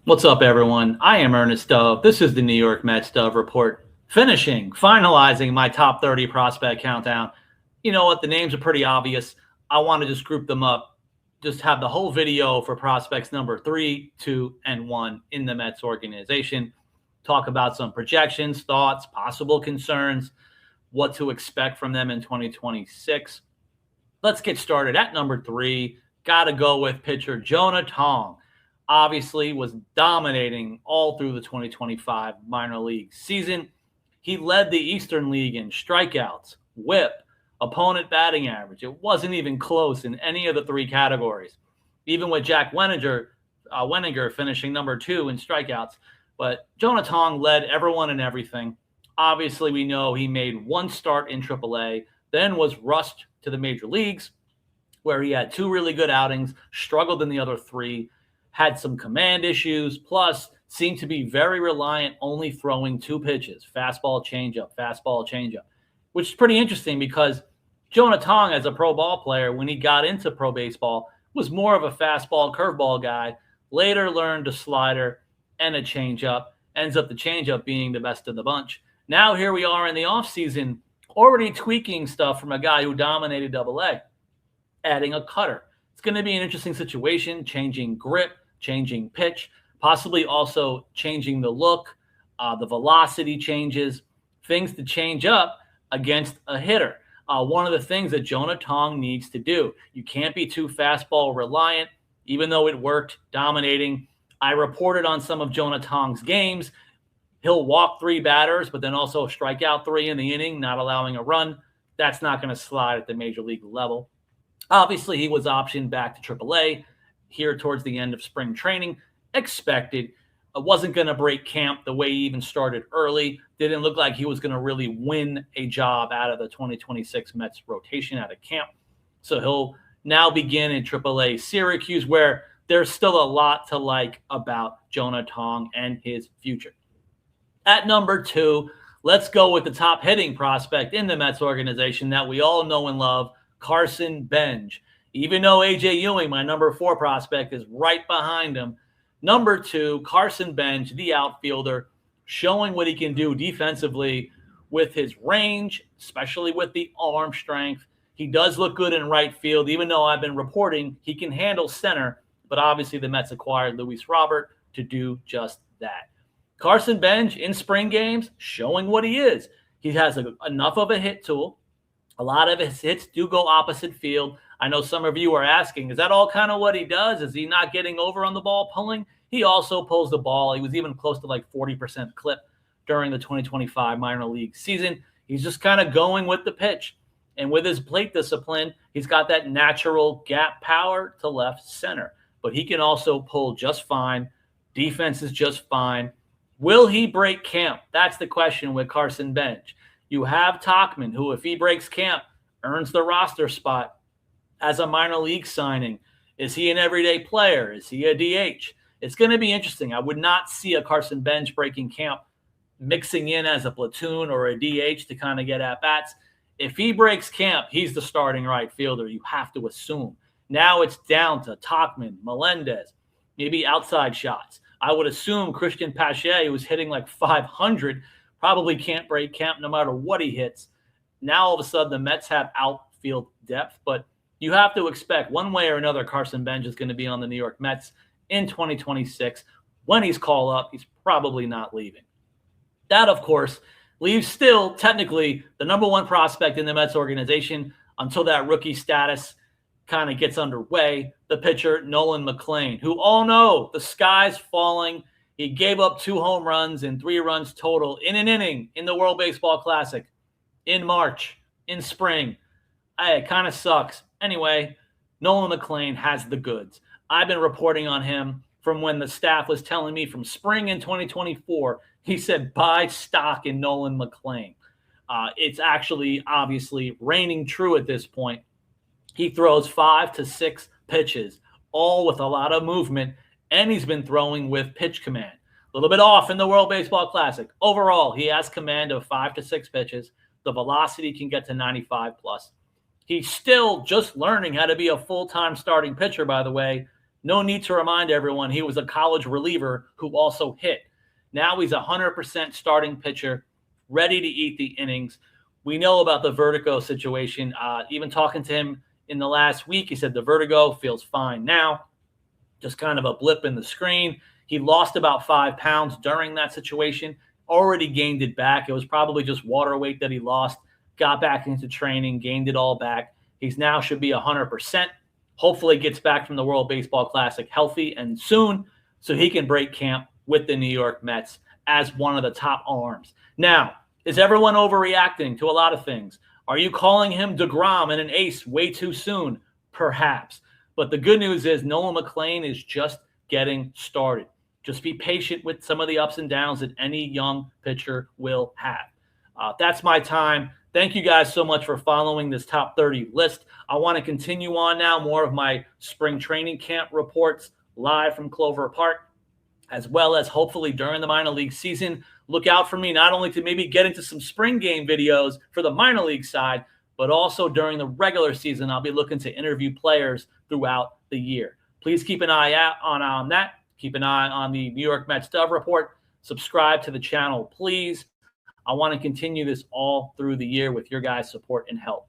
What's up, everyone? I am Ernest Dove. This is the New York Mets Dove Report. Finalizing my top 30 prospect countdown. You know what? The names are pretty obvious. I want to just group them up, just have the whole video for prospects number 3, 2, and 1 in the Mets organization. Talk about some projections, thoughts, possible concerns, what to expect from them in 2026. Let's get started. At number 3, got to go with pitcher Jonah Tong. Obviously was dominating all through the 2025 minor league season. He led the Eastern League in strikeouts, whip, opponent batting average. It wasn't even close in any of the three categories, even with Jack Wenninger finishing number 2 in strikeouts. But Jonah Tong led everyone in everything. Obviously, we know he made one start in AAA, then was rushed to the major leagues, where he had 2 really good outings, struggled in the other 3, had some command issues, plus seemed to be very reliant only throwing 2 pitches, fastball, changeup, which is pretty interesting because Jonah Tong, as a pro ball player, when he got into pro baseball, was more of a fastball, curveball guy, later learned a slider and a changeup, ends up the changeup being the best of the bunch. Now here we are in the offseason, already tweaking stuff from a guy who dominated AA, adding a cutter. It's going to be an interesting situation, changing grip, changing pitch, possibly also changing the look, the velocity changes, things to change up against a hitter. One of the things that Jonah Tong needs to do. You can't be too fastball reliant, even though it worked, dominating. I reported on some of Jonah Tong's games. He'll walk 3 batters, but then also strike out 3 in the inning, not allowing a run. That's not going to slide at the major league level. Obviously, he was optioned back to AAA here towards the end of spring training. Expected. Wasn't going to break camp the way he even started early. Didn't look like he was going to really win a job out of the 2026 Mets rotation out of camp. So he'll now begin in AAA Syracuse, where there's still a lot to like about Jonah Tong and his future. At number 2, let's go with the top hitting prospect in the Mets organization that we all know and love, Carson Benj. Even though A.J. Ewing, my number 4 prospect, is right behind him, number 2, Carson Benj, the outfielder, showing what he can do defensively with his range, especially with the arm strength. He does look good in right field, even though I've been reporting he can handle center, but obviously the Mets acquired Luis Robert to do just that. Carson Benj in spring games showing what he is. He has enough of a hit tool. A lot of his hits do go opposite field. I know some of you are asking, is that all kind of what he does? Is he not getting over on the ball pulling? He also pulls the ball. He was even close to like 40% clip during the 2025 minor league season. He's just kind of going with the pitch. And with his plate discipline, he's got that natural gap power to left center. But he can also pull just fine. Defense is just fine. Will he break camp? That's the question with Carson Benj. You have Tachman, who, if he breaks camp, earns the roster spot as a minor league signing. Is he an everyday player? Is he a DH? It's going to be interesting. I would not see a Carson Benj breaking camp mixing in as a platoon or a DH to kind of get at-bats. If he breaks camp, he's the starting right fielder, you have to assume. Now it's down to Tachman, Melendez, maybe outside shots. I would assume Christian Pache, who's hitting like 500, probably can't break camp no matter what he hits. Now, all of a sudden, the Mets have outfield depth, but you have to expect one way or another Carson Benj is going to be on the New York Mets in 2026. When he's called up, he's probably not leaving. That, of course, leaves still technically the number 1 prospect in the Mets organization until that rookie status kind of gets underway, the pitcher Nolan Mlan, who all know the sky's falling. He gave up 2 home runs and 3 runs total in an inning in the World Baseball Classic in March, in spring. It kind of sucks. Anyway, Nolan Mlan has the goods. I've been reporting on him from when the staff was telling me from spring in 2024, he said, buy stock in Nolan Mlan. It's actually obviously reigning true at this point. He throws 5 to 6 pitches, all with a lot of movement, and he's been throwing with pitch command. A little bit off in the World Baseball Classic. Overall, he has command of 5 to 6 pitches. The velocity can get to 95 plus. He's still just learning how to be a full-time starting pitcher, by the way. No need to remind everyone he was a college reliever who also hit. Now he's 100% starting pitcher, ready to eat the innings. We know about the vertigo situation. Even talking to him in the last week, he said the vertigo feels fine now, just kind of a blip in the screen. He lost about 5 pounds during that situation, already gained it back. It was probably just water weight that he lost, got back into training, gained it all back. He's now should be 100%. Hopefully gets back from the World Baseball Classic healthy and soon so he can break camp with the New York Mets as one of the top arms. Now, is everyone overreacting to a lot of things? Are you calling him DeGrom and an ace way too soon? Perhaps. But the good news is Nolan McLean is just getting started. Just be patient with some of the ups and downs that any young pitcher will have. That's my time. Thank you guys so much for following this top 30 list. I want to continue on now, more of my spring training camp reports live from Clover Park, as well as hopefully during the minor league season. Look out for me not only to maybe get into some spring game videos for the minor league side, but also during the regular season, I'll be looking to interview players throughout the year. Please keep an eye out on that. Keep an eye on the New York Mets Dove Report. Subscribe to the channel, please. I want to continue this all through the year with your guys' support and help.